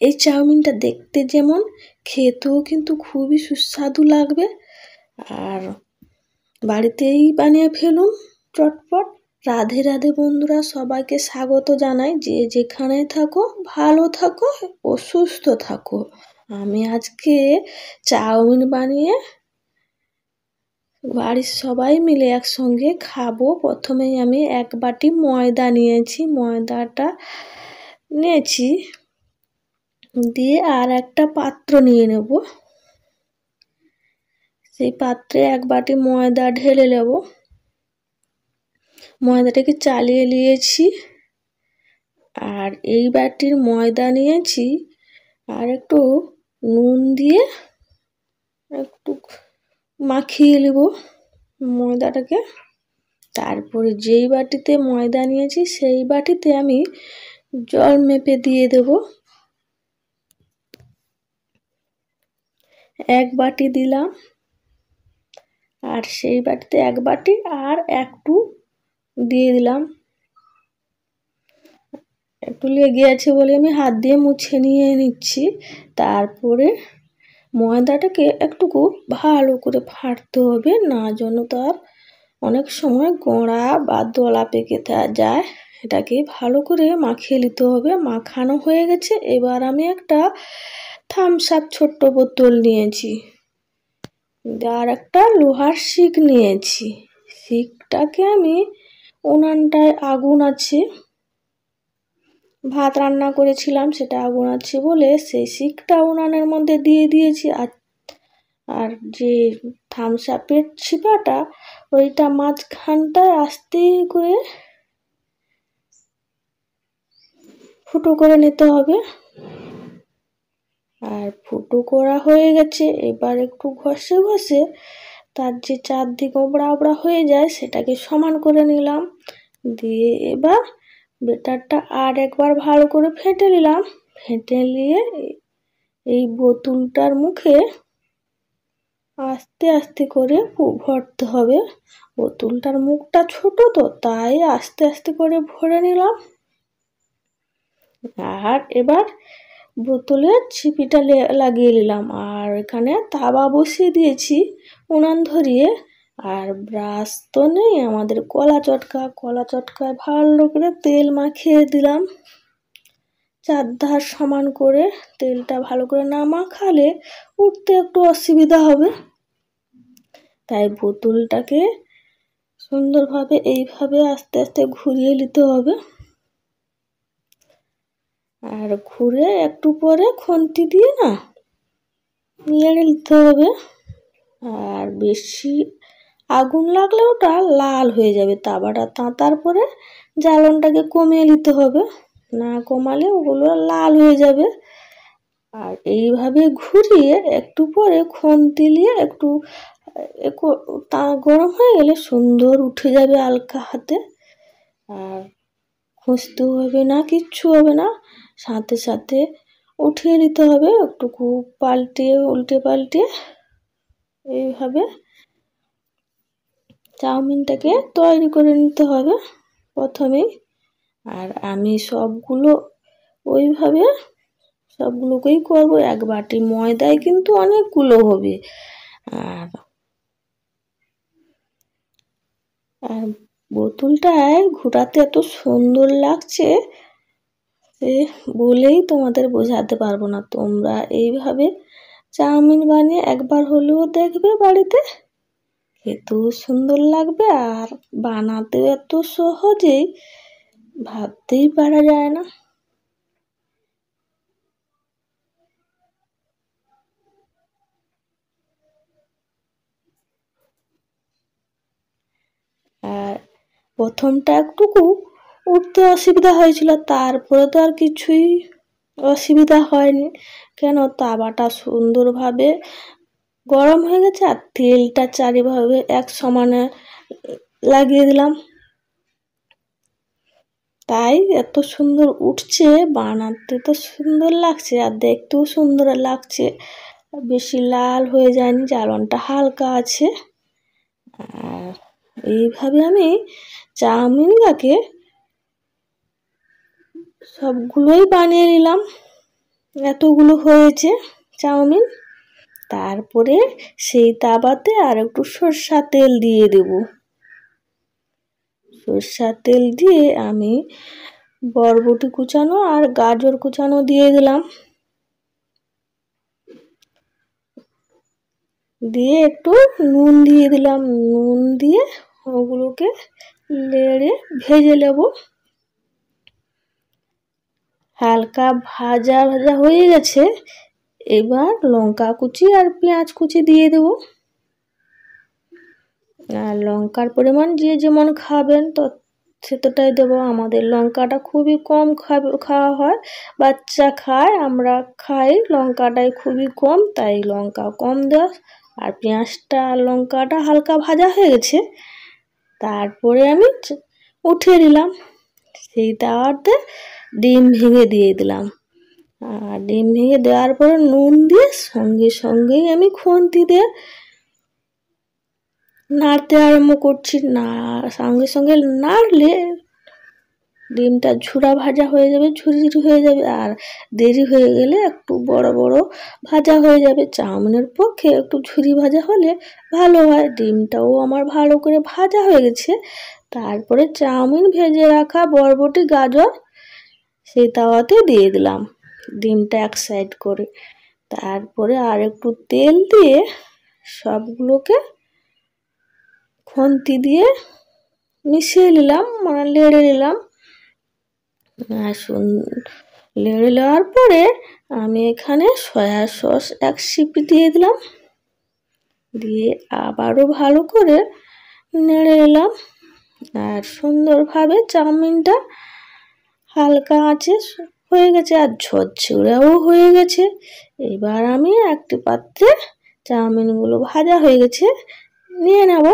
এই চাউমিনটা দেখতে যেমন, খেতেও কিন্তু খুবই সুস্বাদু লাগবে। আর বাড়িতেই বানিয়ে ফেলুন চটপট। রাধে রাধে বন্ধুরা, সবাইকে স্বাগত জানাই। যে যেখানে থাকো ভালো থাকো ও সুস্থ থাকো। আমি আজকে চাউমিন বানিয়ে বাড়ির সবাই মিলে একসঙ্গে খাবো। প্রথমেই আমি 1 বাটি ময়দা নিয়েছি, ময়দাটা নিয়েছি দিয়ে আর একটা পাত্র নিয়ে নেব। সেই পাত্রে 1 বাটি ময়দা ঢেলে নেব। ময়দাটাকে চালিয়ে নিয়েছি। আর এই বাটির ময়দা নিয়েছি আর একটু নুন দিয়ে একটু মাখিয়ে নেব ময়দাটাকে। তারপরে যেই বাটিতে ময়দা নিয়েছি সেই বাটিতে আমি জল মেপে দিয়ে দেব। 1 বাটি দিলাম, আর সেই বাটিতে 1 বাটি আর একটু দিয়ে দিলাম। একটু লেগে আছে বলে আমি হাত দিয়ে মুছে নিয়ে নিচ্ছি। তারপরে ময়দাটাকে একটুকু ভালো করে ফাটতে হবে, না যেন তার অনেক সময় গোড়া বা দলা পেকে যায়। এটাকে ভালো করে মাখিয়ে নিতে হবে। মাখানো হয়ে গেছে। এবার আমি একটা থামস আপ ছোট্ট বোতল নিয়েছি আর একটা লোহার শিক নিয়েছি। শিকটাকে আমি উনানটায় আগুন আছে, ভাত রান্না করেছিলাম সেটা আগুন আছে বলে সেই শিকটা উনানের মধ্যে দিয়ে দিয়েছি। আর যে থামস আপের ছিপাটা ওইটা মাঝখানটায় আস্তে করে ফুটো করে নিতে হবে। আর ফুটো করা হয়ে গেছে। এবার একটু ঘষে ঘষে তার যে চারদিক ওবড়া ওবড়া হয়ে যায় সেটাকে সমান করে নিলাম। দিয়ে এবার বেটারটা আর একবার ভালো করে ফেটে নিলাম। ফেটে নিয়ে এই বোতলটার মুখে আস্তে আস্তে করে ভরতে হবে। বোতলটার মুখটা ছোট তো তাই আস্তে আস্তে করে ভরে নিলাম। আর এবার বোতলের ছিপিটা লাগিয়ে নিলাম। আর এখানে তাওয়া বসিয়ে দিয়েছি উনান ধরিয়ে। আর ব্রাশ তো নেই আমাদের, কলা চটকায় ভালো করে তেল মাখিয়ে দিলাম। চারধার সমান করে তেলটা ভালো করে না মাখালে উঠতে একটু অসুবিধা হবে। তাই বোতলটাকে সুন্দরভাবে এইভাবে আস্তে আস্তে ঘুরিয়ে নিতে হবে। আর ঘুরে একটু পরে খুন্তি দিয়ে না নেড়ে নিতে হবে। আর বেশি আগুন লাগলে ওটা লাল হয়ে যাবে। তাওয়াটা তাতার পরে জ্বালনটাকে কমিয়ে নিতে হবে, না কমালে ওগুলো লাল হয়ে যাবে। আর এইভাবে ঘুরিয়ে একটু পরে খুন্তি দিয়ে একটু তা গরম হয়ে গেলে সুন্দর উঠে যাবে হালকা হাতে। আর খুঁজতেও হবে না, কিচ্ছু হবে না, সাথে সাথে উঠিয়ে নিতে হবে। একটু উল্টে পাল্টে এইভাবে চাউমিনটাকে তৈরি করে নিতে হবে প্রথমেই। আর আমি সবগুলোকেই করব। 1 বাটি ময়দায় কিন্তু অনেকগুলো হবে। আর বোতলটায় ঘোরাতে এত সুন্দর লাগছে সে বলেই তোমাদের বোঝাতে পারবো না। তোমরা এইভাবে চাউমিন বানিয়ে একবার হলেও দেখবে বাড়িতে, খেতেও সুন্দর লাগবে আর বানাতেও এত সহজেই ভাবতেই পারা যায় না। আর প্রথমটা একটুকু উঠতে অসুবিধা হয়েছিল, তারপরে তো আর কিছুই অসুবিধা হয়নি। কেন, তাওয়াটা সুন্দরভাবে গরম হয়ে গেছে আর তেলটা চারিভাবে এক সমানে লাগিয়ে দিলাম। তাই এত সুন্দর উঠছে, বানাতে তো সুন্দর লাগছে আর দেখতেও সুন্দর লাগছে। বেশি লাল হয়ে যায়নি, জ্বালনটা হালকা আছে। আর এইভাবে আমি চাউমিনটাকে সবগুলোই বানিয়ে নিলাম এতগুলো হয়েছে চাউমিন। তারপরে সেই তাওয়াতে আর একটু সরষের তেল দিয়ে দেব। সরষের তেল দিয়ে আমি বরবটি কুচানো আর গাজর কুচানো দিয়ে দিলাম। দিয়ে একটু নুন দিয়ে দিলাম। নুন দিয়ে ওগুলোকে নেড়ে ভেজে নেব। হালকা ভাজা ভাজা হয়ে গেছে। এবার লঙ্কা কুচি আর পেঁয়াজ কুচি দিয়ে দেব। আর লঙ্কার পরিমাণ যে যেমন খাবেন তো সেতটাই দেবো। আমাদের লঙ্কাটা খুবই কম খাওয়া হয়, বাচ্চা খায়, আমরা খাই, লঙ্কাটাই খুবই কম, তাই লঙ্কা কম দেওয়া। আর পেঁয়াজটা আর লঙ্কাটা হালকা ভাজা হয়ে গেছে। তারপরে আমি উঠিয়ে দিলাম। সেই তাওয়াতে ডিম ভেঙে দিয়ে দিলাম। আর ডিম ভেঙে দেওয়ার পরে নুন দিয়ে সঙ্গে সঙ্গেই আমি খুন্তি দিয়ে নাড়তে আরম্ভ করছি। না, সঙ্গে সঙ্গে নাড়লে ডিমটা ঝুরা ভাজা হয়ে যাবে, ঝুরি ঝুরি হয়ে যাবে। আর দেরি হয়ে গেলে একটু বড় বড় ভাজা হয়ে যাবে। চাউমিনের পক্ষে একটু ঝুরি ভাজা হলে ভালো হয়। ডিমটাও আমার ভালো করে ভাজা হয়ে গেছে। তারপরে চাউমিন ভেজে রাখা বরবটি গাজর সেই তাওয়াতে দিয়ে দিলাম, ডিমটা এক সাইড করে। তারপরে আর একটু তেল দিয়ে সবগুলোকে খুন্তি দিয়ে মিশিয়ে নিলাম, মানে নেড়ে নিলাম। নেড়ে নেওয়ার পরে আমি এখানে সয়া সস এক সিপি দিয়ে দিলাম। দিয়ে আবারও ভালো করে নেড়ে নিলাম। আর সুন্দরভাবে চাউমিনটা হালকা আঁচে হয়ে গেছে আর ঝরঝরেও হয়ে গেছে। এবার আমি একটি পাত্রে চাউমিনগুলো ভাজা হয়ে গেছে নিয়ে নেব।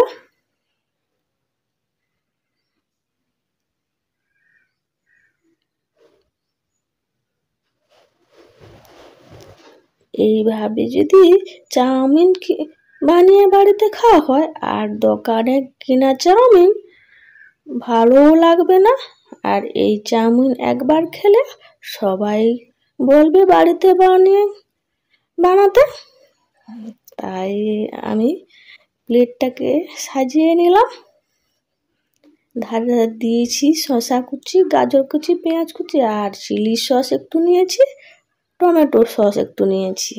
এইভাবে যদি চাউমিন বানিয়ে বাড়িতে খাওয়া হয়, আর দোকানে কিনা চাউমিন ভালোও লাগবে না। আর এই চাউমিন একবার খেলে সবাই বলবে বাড়িতে বানাতে। তাই আমি প্লেটটাকে সাজিয়ে নিলাম। ধারে ধারে দিয়েছি শসা কুচি, গাজর কুচি, পেঁয়াজ কুচি, আর চিলি সস একটু নিয়েছি, টমেটো সস একটু নিয়েছি।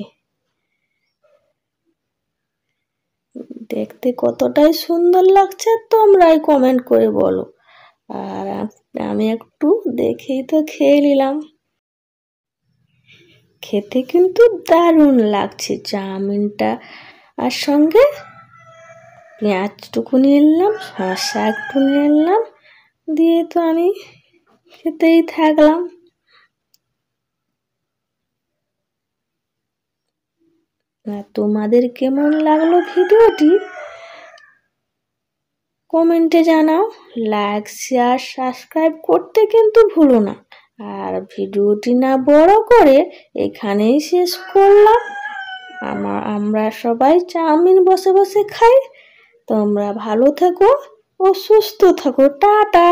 দেখতে কতটাই সুন্দর লাগছে তোমরাই কমেন্ট করে বলো। আর আমি একটু দেখেই তো খেয়ে নিলাম। খেতে কিন্তু দারুণ লাগছে চাউমিনটা। আর সঙ্গে পেঁয়াজটুকু নিয়ে নিলাম, শসা একটু নিয়ে নিলাম, দিয়ে তো আমি খেতেই থাকলাম। তোমাদের কেমন লাগলো ভিডিওটি কমেন্টে জানাও। লাইক, শেয়ার, সাবস্ক্রাইব করতে কিন্তু ভুলো না। আর ভিডিওটি না বড় করে এখানেই শেষ করলাম। আমরা সবাই চাউমিন বসে বসে খাই। তোমরা ভালো থেকো ও সুস্থ থাকো। টাটা।